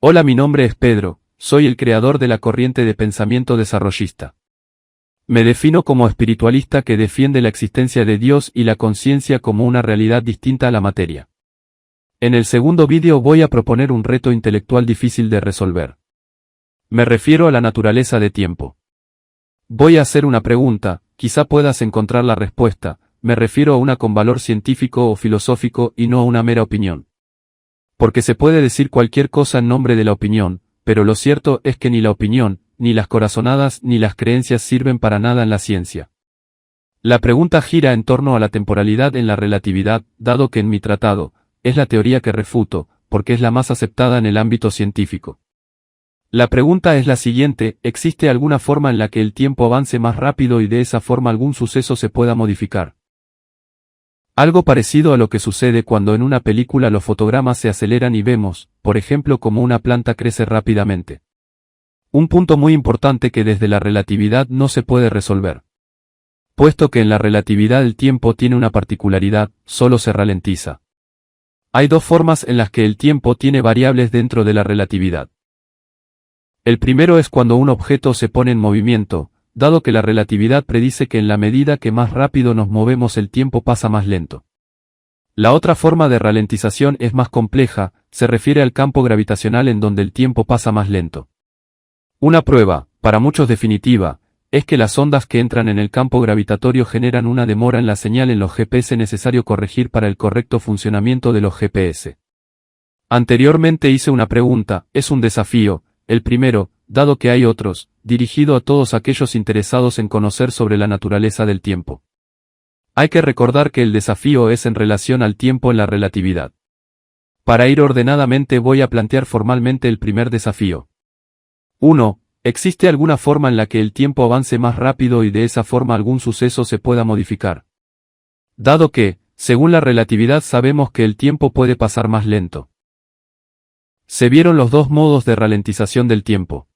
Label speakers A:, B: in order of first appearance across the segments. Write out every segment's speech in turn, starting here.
A: Hola, mi nombre es Pedro, soy el creador de la corriente de pensamiento desarrollista. Me defino como espiritualista que defiende la existencia de Dios y la conciencia como una realidad distinta a la materia. En el segundo vídeo voy a proponer un reto intelectual difícil de resolver. Me refiero a la naturaleza de tiempo. Voy a hacer una pregunta, quizá puedas encontrar la respuesta, me refiero a una con valor científico o filosófico y no a una mera opinión. Porque se puede decir cualquier cosa en nombre de la opinión, pero lo cierto es que ni la opinión, ni las corazonadas ni las creencias sirven para nada en la ciencia. La pregunta gira en torno a la temporalidad en la relatividad, dado que en mi tratado, es la teoría que refuto, porque es la más aceptada en el ámbito científico. La pregunta es la siguiente: ¿existe alguna forma en la que el tiempo avance más rápido y de esa forma algún suceso se pueda modificar? Algo parecido a lo que sucede cuando en una película los fotogramas se aceleran y vemos, por ejemplo, cómo una planta crece rápidamente. Un punto muy importante que desde la relatividad no se puede resolver. Puesto que en la relatividad el tiempo tiene una particularidad, solo se ralentiza. Hay dos formas en las que el tiempo tiene variables dentro de la relatividad. El primero es cuando un objeto se pone en movimiento, dado que la relatividad predice que en la medida que más rápido nos movemos el tiempo pasa más lento. La otra forma de ralentización es más compleja, se refiere al campo gravitacional en donde el tiempo pasa más lento. Una prueba, para muchos definitiva, es que las ondas que entran en el campo gravitatorio generan una demora en la señal en los GPS necesario corregir para el correcto funcionamiento de los GPS. Anteriormente hice una pregunta, es un desafío, el primero, dado que hay otros, dirigido a todos aquellos interesados en conocer sobre la naturaleza del tiempo. Hay que recordar que el desafío es en relación al tiempo en la relatividad. Para ir ordenadamente voy a plantear formalmente el primer desafío. 1. ¿Existe alguna forma en la que el tiempo avance más rápido y de esa forma algún suceso se pueda modificar? Dado que, según la relatividad sabemos que el tiempo puede pasar más lento. Se vieron los dos modos de ralentización del tiempo.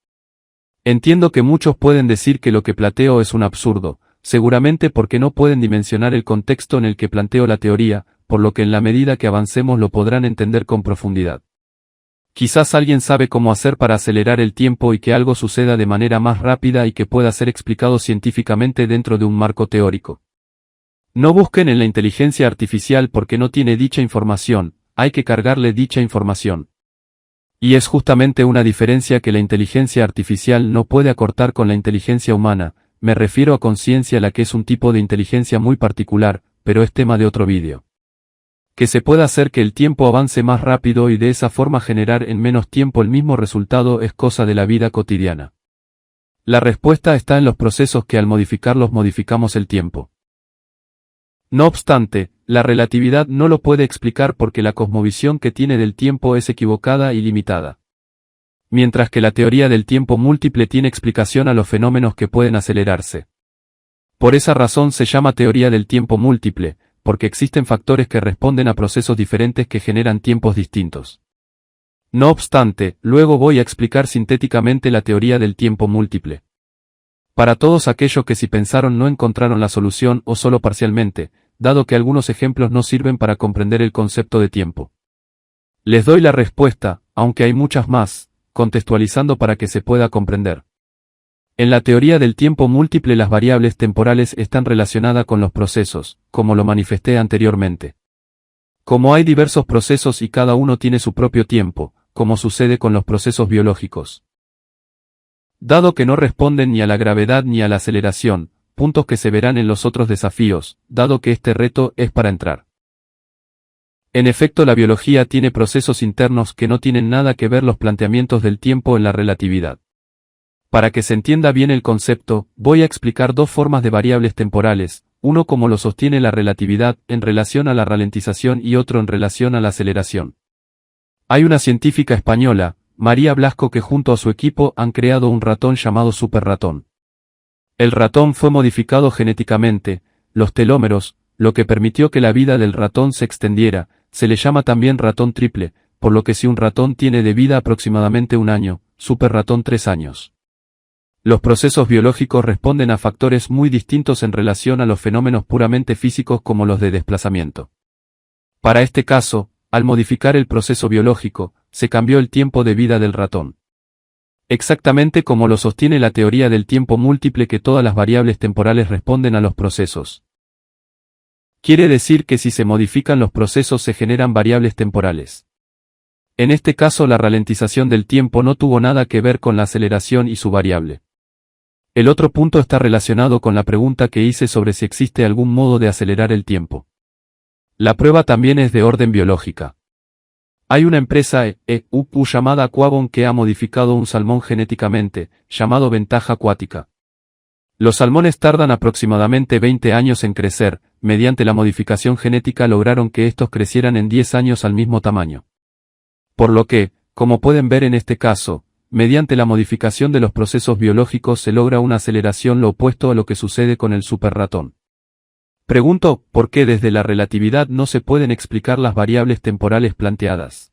A: Entiendo que muchos pueden decir que lo que planteo es un absurdo, seguramente porque no pueden dimensionar el contexto en el que planteo la teoría, por lo que en la medida que avancemos lo podrán entender con profundidad. Quizás alguien sabe cómo hacer para acelerar el tiempo y que algo suceda de manera más rápida y que pueda ser explicado científicamente dentro de un marco teórico. No busquen en la inteligencia artificial porque no tiene dicha información, hay que cargarle dicha información. Y es justamente una diferencia que la inteligencia artificial no puede acortar con la inteligencia humana, me refiero a conciencia, la que es un tipo de inteligencia muy particular, pero es tema de otro vídeo. Que se pueda hacer que el tiempo avance más rápido y de esa forma generar en menos tiempo el mismo resultado es cosa de la vida cotidiana. La respuesta está en los procesos que al modificarlos modificamos el tiempo. No obstante, la relatividad no lo puede explicar porque la cosmovisión que tiene del tiempo es equivocada y limitada. Mientras que la teoría del tiempo múltiple tiene explicación a los fenómenos que pueden acelerarse. Por esa razón se llama teoría del tiempo múltiple, porque existen factores que responden a procesos diferentes que generan tiempos distintos. No obstante, luego voy a explicar sintéticamente la teoría del tiempo múltiple. Para todos aquellos que si pensaron no encontraron la solución o solo parcialmente, dado que algunos ejemplos no sirven para comprender el concepto de tiempo. Les doy la respuesta, aunque hay muchas más, contextualizando para que se pueda comprender. En la teoría del tiempo múltiple las variables temporales están relacionadas con los procesos, como lo manifesté anteriormente. Como hay diversos procesos y cada uno tiene su propio tiempo, como sucede con los procesos biológicos. Dado que no responden ni a la gravedad ni a la aceleración, puntos que se verán en los otros desafíos, dado que este reto es para entrar. En efecto, la biología tiene procesos internos que no tienen nada que ver los planteamientos del tiempo en la relatividad. Para que se entienda bien el concepto, voy a explicar dos formas de variables temporales, uno como lo sostiene la relatividad en relación a la ralentización y otro en relación a la aceleración. Hay una científica española, María Blasco, que junto a su equipo han creado un ratón llamado superratón. El ratón fue modificado genéticamente, los telómeros, lo que permitió que la vida del ratón se extendiera, se le llama también ratón triple, por lo que si un ratón tiene de vida aproximadamente 1 año, superratón 3 años. Los procesos biológicos responden a factores muy distintos en relación a los fenómenos puramente físicos como los de desplazamiento. Para este caso, al modificar el proceso biológico, se cambió el tiempo de vida del ratón. Exactamente como lo sostiene la teoría del tiempo múltiple, que todas las variables temporales responden a los procesos. Quiere decir que si se modifican los procesos se generan variables temporales. En este caso la ralentización del tiempo no tuvo nada que ver con la aceleración y su variable. El otro punto está relacionado con la pregunta que hice sobre si existe algún modo de acelerar el tiempo. La prueba también es de orden biológica. Hay una empresa EU llamada Aquabon que ha modificado un salmón genéticamente, llamado ventaja acuática. Los salmones tardan aproximadamente 20 años en crecer, mediante la modificación genética lograron que estos crecieran en 10 años al mismo tamaño. Por lo que, como pueden ver en este caso, mediante la modificación de los procesos biológicos se logra una aceleración, lo opuesto a lo que sucede con el superratón. Pregunto, ¿por qué desde la relatividad no se pueden explicar las variables temporales planteadas?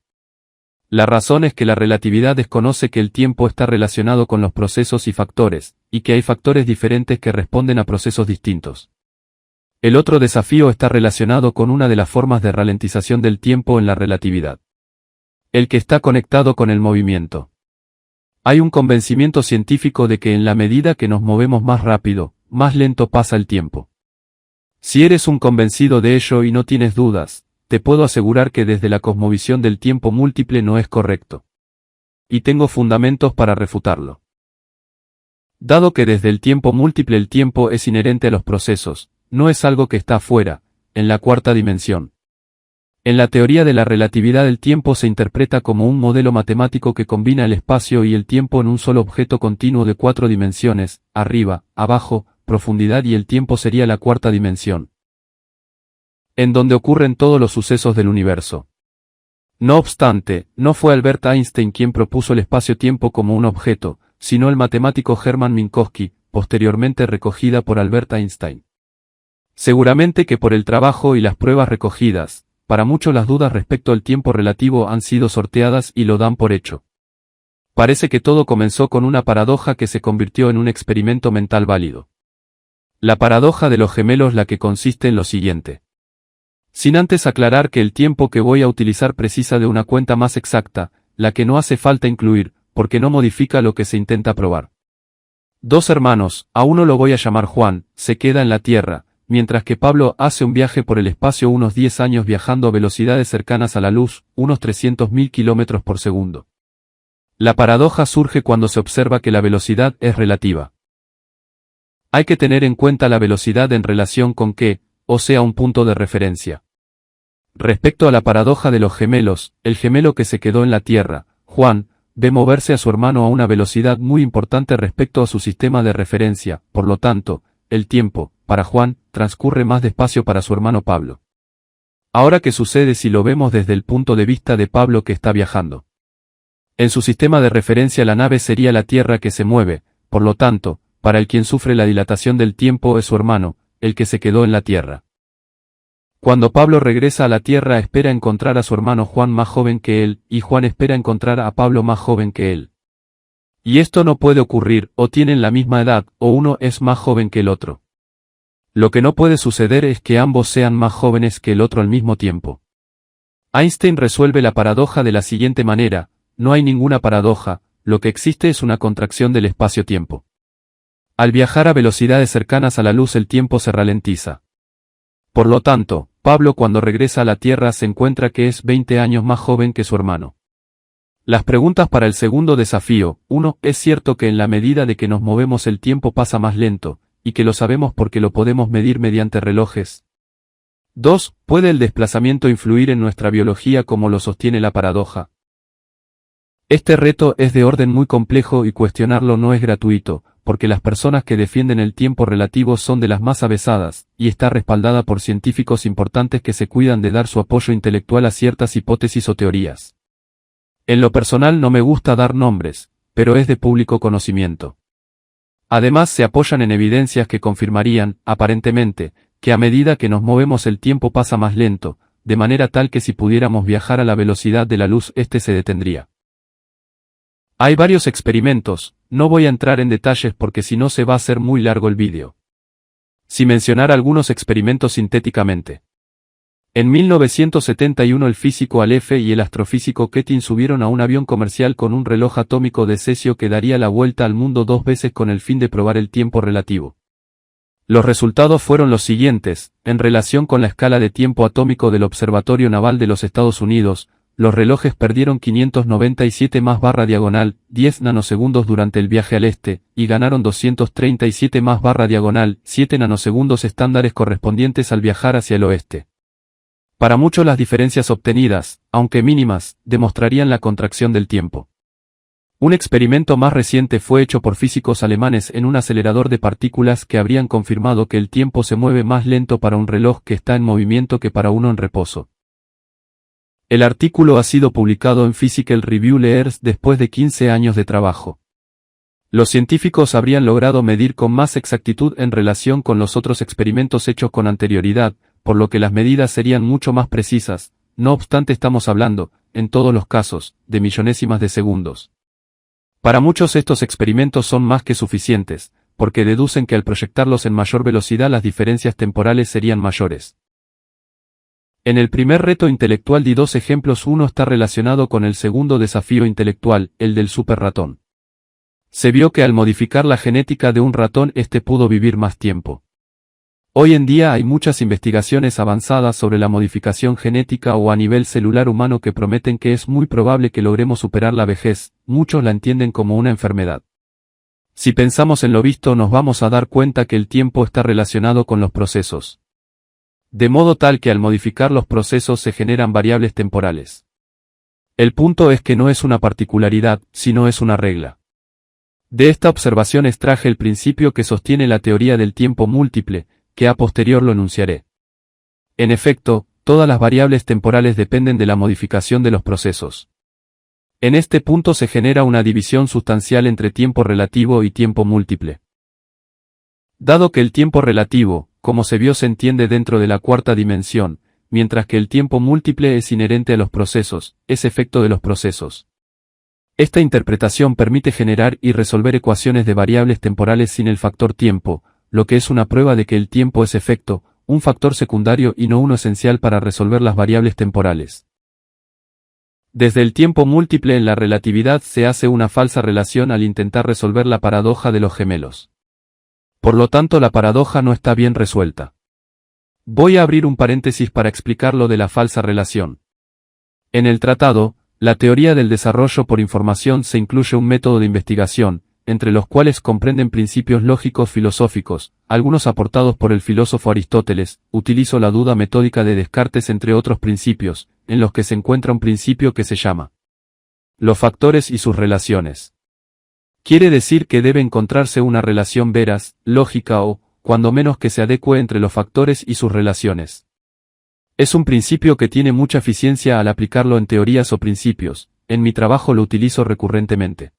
A: La razón es que la relatividad desconoce que el tiempo está relacionado con los procesos y factores, y que hay factores diferentes que responden a procesos distintos. El otro desafío está relacionado con una de las formas de ralentización del tiempo en la relatividad. El que está conectado con el movimiento. Hay un convencimiento científico de que en la medida que nos movemos más rápido, más lento pasa el tiempo. Si eres un convencido de ello y no tienes dudas, te puedo asegurar que desde la cosmovisión del tiempo múltiple no es correcto. Y tengo fundamentos para refutarlo. Dado que desde el tiempo múltiple el tiempo es inherente a los procesos, no es algo que está afuera, en la cuarta dimensión. En la teoría de la relatividad el tiempo se interpreta como un modelo matemático que combina el espacio y el tiempo en un solo objeto continuo de 4 dimensiones, arriba, abajo, profundidad, y el tiempo sería la cuarta dimensión, en donde ocurren todos los sucesos del universo. No obstante, no fue Albert Einstein quien propuso el espacio-tiempo como un objeto, sino el matemático Hermann Minkowski, posteriormente recogida por Albert Einstein. Seguramente que por el trabajo y las pruebas recogidas, para muchos las dudas respecto al tiempo relativo han sido sorteadas y lo dan por hecho. Parece que todo comenzó con una paradoja que se convirtió en un experimento mental válido. La paradoja de los gemelos, la que consiste en lo siguiente. Sin antes aclarar que el tiempo que voy a utilizar precisa de una cuenta más exacta, la que no hace falta incluir, porque no modifica lo que se intenta probar. 2 hermanos, a uno lo voy a llamar Juan, se queda en la Tierra, mientras que Pablo hace un viaje por el espacio unos 10 años viajando a velocidades cercanas a la luz, unos 300.000 kilómetros por segundo. La paradoja surge cuando se observa que la velocidad es relativa. Hay que tener en cuenta la velocidad en relación con qué, o sea, un punto de referencia. Respecto a la paradoja de los gemelos, el gemelo que se quedó en la Tierra, Juan, ve moverse a su hermano a una velocidad muy importante respecto a su sistema de referencia, por lo tanto, el tiempo, para Juan, transcurre más despacio para su hermano Pablo. Ahora, ¿qué sucede si lo vemos desde el punto de vista de Pablo que está viajando? En su sistema de referencia la nave sería la Tierra que se mueve, por lo tanto, para el quien sufre la dilatación del tiempo es su hermano, el que se quedó en la Tierra. Cuando Pablo regresa a la Tierra espera encontrar a su hermano Juan más joven que él, y Juan espera encontrar a Pablo más joven que él. Y esto no puede ocurrir, o tienen la misma edad, o uno es más joven que el otro. Lo que no puede suceder es que ambos sean más jóvenes que el otro al mismo tiempo. Einstein resuelve la paradoja de la siguiente manera: no hay ninguna paradoja, lo que existe es una contracción del espacio-tiempo. Al viajar a velocidades cercanas a la luz el tiempo se ralentiza. Por lo tanto, Pablo cuando regresa a la Tierra se encuentra que es 20 años más joven que su hermano. Las preguntas para el segundo desafío: 1. ¿Es cierto que en la medida de que nos movemos el tiempo pasa más lento, y que lo sabemos porque lo podemos medir mediante relojes? 2. ¿Puede el desplazamiento influir en nuestra biología como lo sostiene la paradoja? Este reto es de orden muy complejo y cuestionarlo no es gratuito, porque las personas que defienden el tiempo relativo son de las más avesadas, y está respaldada por científicos importantes que se cuidan de dar su apoyo intelectual a ciertas hipótesis o teorías. En lo personal no me gusta dar nombres, pero es de público conocimiento. Además se apoyan en evidencias que confirmarían, aparentemente, que a medida que nos movemos el tiempo pasa más lento, de manera tal que si pudiéramos viajar a la velocidad de la luz este se detendría. Hay varios experimentos, no voy a entrar en detalles porque si no se va a hacer muy largo el vídeo. Si mencionar algunos experimentos sintéticamente. En 1971 el físico Aleph y el astrofísico Ketin subieron a un avión comercial con un reloj atómico de cesio que daría la vuelta al mundo 2 veces con el fin de probar el tiempo relativo. Los resultados fueron los siguientes: en relación con la escala de tiempo atómico del Observatorio Naval de los Estados Unidos, los relojes perdieron 597 /10 nanosegundos durante el viaje al este, y ganaron 237 /7 nanosegundos estándares correspondientes al viajar hacia el oeste. Para muchos las diferencias obtenidas, aunque mínimas, demostrarían la contracción del tiempo. Un experimento más reciente fue hecho por físicos alemanes en un acelerador de partículas que habrían confirmado que el tiempo se mueve más lento para un reloj que está en movimiento que para uno en reposo. El artículo ha sido publicado en Physical Review Letters después de 15 años de trabajo. Los científicos habrían logrado medir con más exactitud en relación con los otros experimentos hechos con anterioridad, por lo que las medidas serían mucho más precisas. No obstante, estamos hablando, en todos los casos, de millonésimas de segundos. Para muchos estos experimentos son más que suficientes, porque deducen que al proyectarlos en mayor velocidad las diferencias temporales serían mayores. En el primer reto intelectual di dos ejemplos. Uno está relacionado con el segundo desafío intelectual, el del superratón. Se vio que al modificar la genética de un ratón este pudo vivir más tiempo. Hoy en día hay muchas investigaciones avanzadas sobre la modificación genética o a nivel celular humano que prometen que es muy probable que logremos superar la vejez. Muchos la entienden como una enfermedad. Si pensamos en lo visto, nos vamos a dar cuenta que el tiempo está relacionado con los procesos. De modo tal que al modificar los procesos se generan variables temporales. El punto es que no es una particularidad, sino es una regla. De esta observación extraje el principio que sostiene la teoría del tiempo múltiple, que a posterior lo enunciaré. En efecto, todas las variables temporales dependen de la modificación de los procesos. En este punto se genera una división sustancial entre tiempo relativo y tiempo múltiple. Dado que el tiempo relativo, como se vio, se entiende dentro de la cuarta dimensión, mientras que el tiempo múltiple es inherente a los procesos, es efecto de los procesos. Esta interpretación permite generar y resolver ecuaciones de variables temporales sin el factor tiempo, lo que es una prueba de que el tiempo es efecto, un factor secundario y no uno esencial para resolver las variables temporales. Desde el tiempo múltiple en la relatividad se hace una falsa relación al intentar resolver la paradoja de los gemelos. Por lo tanto, la paradoja no está bien resuelta. Voy a abrir un paréntesis para explicar lo de la falsa relación. En el tratado, La teoría del desarrollo por información se incluye un método de investigación, entre los cuales comprenden principios lógicos filosóficos, algunos aportados por el filósofo Aristóteles. Utilizo la duda metódica de Descartes entre otros principios, en los que se encuentra un principio que se llama los factores y sus relaciones. Quiere decir que debe encontrarse una relación veraz, lógica o, cuando menos, que se adecue entre los factores y sus relaciones. Es un principio que tiene mucha eficiencia al aplicarlo en teorías o principios. En mi trabajo lo utilizo recurrentemente.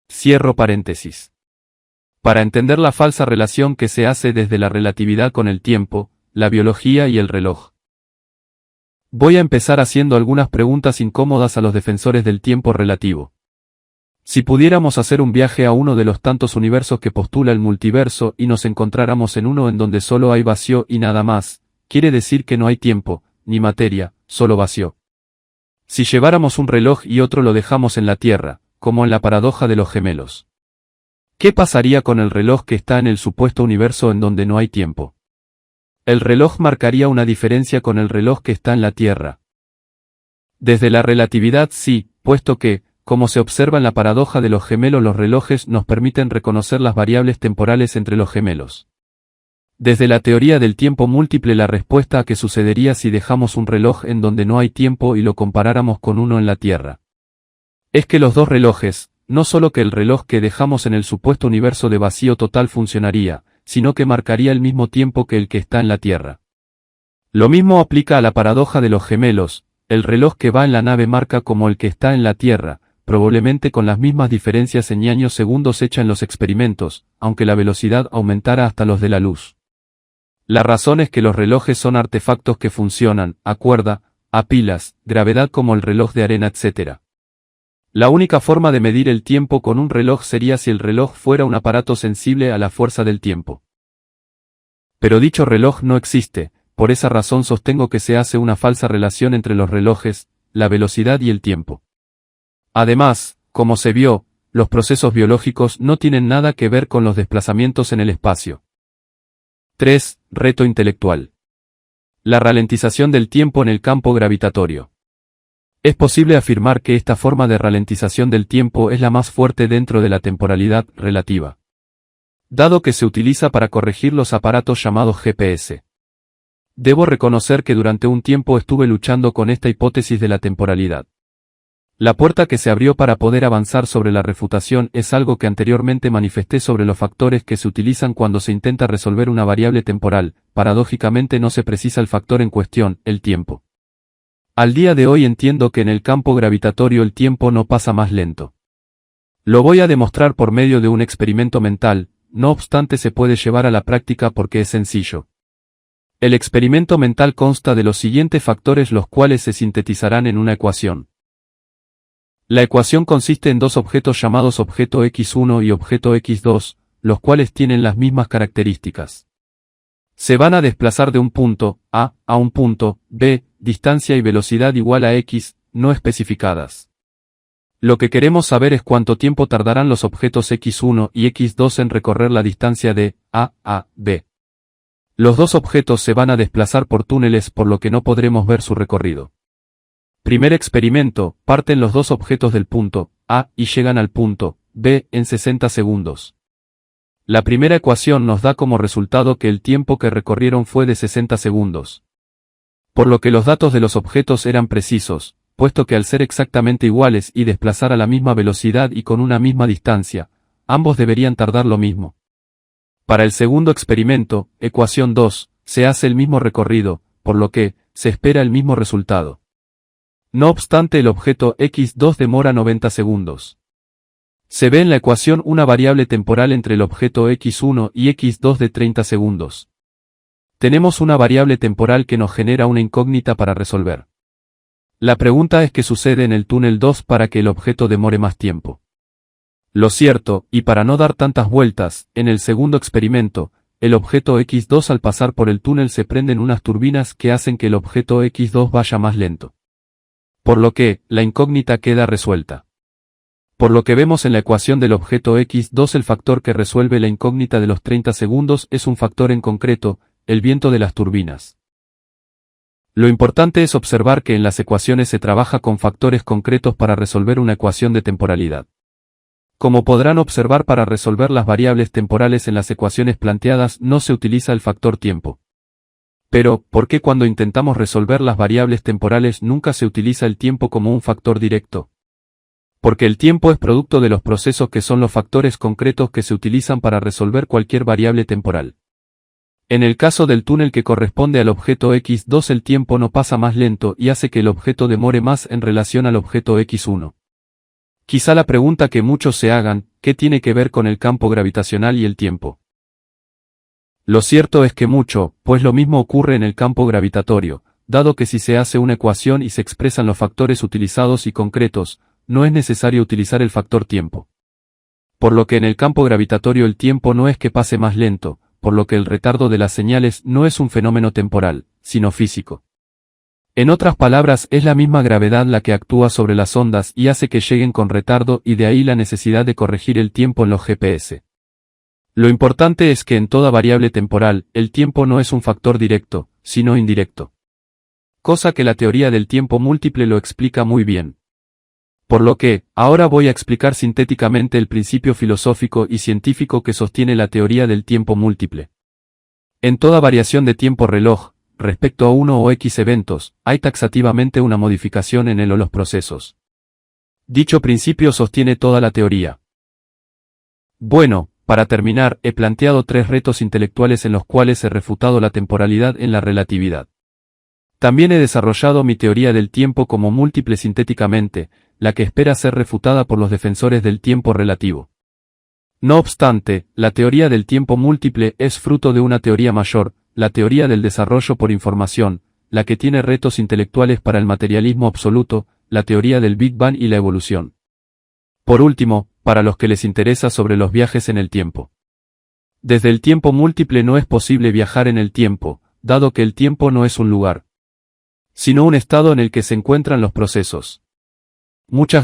A: Cierro paréntesis. Para entender la falsa relación que se hace desde la relatividad con el tiempo, la biología y el reloj. Voy a empezar haciendo algunas preguntas incómodas a los defensores del tiempo relativo. Si pudiéramos hacer un viaje a uno de los tantos universos que postula el multiverso y nos encontráramos en uno en donde solo hay vacío y nada más, quiere decir que no hay tiempo, ni materia, solo vacío. Si lleváramos un reloj y otro lo dejamos en la Tierra, como en la paradoja de los gemelos, ¿qué pasaría con el reloj que está en el supuesto universo en donde no hay tiempo? El reloj marcaría una diferencia con el reloj que está en la Tierra. Desde la relatividad sí, puesto que, como se observa en la paradoja de los gemelos, los relojes nos permiten reconocer las variables temporales entre los gemelos. Desde la teoría del tiempo múltiple, la respuesta a qué sucedería si dejamos un reloj en donde no hay tiempo y lo comparáramos con uno en la Tierra, es que los dos relojes, no solo que el reloj que dejamos en el supuesto universo de vacío total funcionaría, sino que marcaría el mismo tiempo que el que está en la Tierra. Lo mismo aplica a la paradoja de los gemelos. El reloj que va en la nave marca como el que está en la Tierra, probablemente con las mismas diferencias en años segundos hecha en los experimentos, aunque la velocidad aumentara hasta los de la luz. La razón es que los relojes son artefactos que funcionan a cuerda, a pilas, gravedad, como el reloj de arena, etc. La única forma de medir el tiempo con un reloj sería si el reloj fuera un aparato sensible a la fuerza del tiempo. Pero dicho reloj no existe, por esa razón sostengo que se hace una falsa relación entre los relojes, la velocidad y el tiempo. Además, como se vio, los procesos biológicos no tienen nada que ver con los desplazamientos en el espacio. 3. Reto intelectual. La ralentización del tiempo en el campo gravitatorio. Es posible afirmar que esta forma de ralentización del tiempo es la más fuerte dentro de la temporalidad relativa, dado que se utiliza para corregir los aparatos llamados GPS. Debo reconocer que durante un tiempo estuve luchando con esta hipótesis de la temporalidad. La puerta que se abrió para poder avanzar sobre la refutación es algo que anteriormente manifesté sobre los factores que se utilizan cuando se intenta resolver una variable temporal. Paradójicamente no se precisa el factor en cuestión, el tiempo. Al día de hoy entiendo que en el campo gravitatorio el tiempo no pasa más lento. Lo voy a demostrar por medio de un experimento mental, no obstante se puede llevar a la práctica porque es sencillo. El experimento mental consta de los siguientes factores los cuales se sintetizarán en una ecuación. La ecuación consiste en dos objetos llamados objeto x1 y objeto x2, los cuales tienen las mismas características. Se van a desplazar de un punto A a un punto B, distancia y velocidad igual a x, no especificadas. Lo que queremos saber es cuánto tiempo tardarán los objetos x1 y x2 en recorrer la distancia de A a B. Los dos objetos se van a desplazar por túneles por lo que no podremos ver su recorrido. Primer experimento, parten los dos objetos del punto A y llegan al punto B en 60 segundos. La primera ecuación nos da como resultado que el tiempo que recorrieron fue de 60 segundos. Por lo que los datos de los objetos eran precisos, puesto que al ser exactamente iguales y desplazar a la misma velocidad y con una misma distancia, ambos deberían tardar lo mismo. Para el segundo experimento, ecuación 2, se hace el mismo recorrido, por lo que, se espera el mismo resultado. No obstante el objeto x2 demora 90 segundos. Se ve en la ecuación una variable temporal entre el objeto x1 y x2 de 30 segundos. Tenemos una variable temporal que nos genera una incógnita para resolver. La pregunta es qué sucede en el túnel 2 para que el objeto demore más tiempo. Lo cierto, y para no dar tantas vueltas, en el segundo experimento, el objeto x2 al pasar por el túnel se prenden unas turbinas que hacen que el objeto x2 vaya más lento. Por lo que, la incógnita queda resuelta. Por lo que vemos en la ecuación del objeto x2 el factor que resuelve la incógnita de los 30 segundos es un factor en concreto, el viento de las turbinas. Lo importante es observar que en las ecuaciones se trabaja con factores concretos para resolver una ecuación de temporalidad. Como podrán observar, para resolver las variables temporales en las ecuaciones planteadas no se utiliza el factor tiempo. Pero, ¿por qué cuando intentamos resolver las variables temporales nunca se utiliza el tiempo como un factor directo? Porque el tiempo es producto de los procesos que son los factores concretos que se utilizan para resolver cualquier variable temporal. En el caso del túnel que corresponde al objeto x2 el tiempo no pasa más lento y hace que el objeto demore más en relación al objeto x1. Quizá la pregunta que muchos se hagan, ¿qué tiene que ver con el campo gravitacional y el tiempo? Lo cierto es que mucho, pues lo mismo ocurre en el campo gravitatorio, dado que si se hace una ecuación y se expresan los factores utilizados y concretos, no es necesario utilizar el factor tiempo. Por lo que en el campo gravitatorio el tiempo no es que pase más lento, por lo que el retardo de las señales no es un fenómeno temporal, sino físico. En otras palabras, es la misma gravedad la que actúa sobre las ondas y hace que lleguen con retardo, y de ahí la necesidad de corregir el tiempo en los GPS. Lo importante es que en toda variable temporal, el tiempo no es un factor directo, sino indirecto. Cosa que la teoría del tiempo múltiple lo explica muy bien. Por lo que, ahora voy a explicar sintéticamente el principio filosófico y científico que sostiene la teoría del tiempo múltiple. En toda variación de tiempo reloj, respecto a uno o x eventos, hay taxativamente una modificación en él o los procesos. Dicho principio sostiene toda la teoría. Bueno, para terminar, he planteado 3 retos intelectuales en los cuales he refutado la temporalidad en la relatividad. También he desarrollado mi teoría del tiempo como múltiple sintéticamente, la que espera ser refutada por los defensores del tiempo relativo. No obstante, la teoría del tiempo múltiple es fruto de una teoría mayor, la teoría del desarrollo por información, la que tiene retos intelectuales para el materialismo absoluto, la teoría del Big Bang y la evolución. Por último, para los que les interesa sobre los viajes en el tiempo. Desde el tiempo múltiple no es posible viajar en el tiempo, dado que el tiempo no es un lugar, sino un estado en el que se encuentran los procesos. Muchas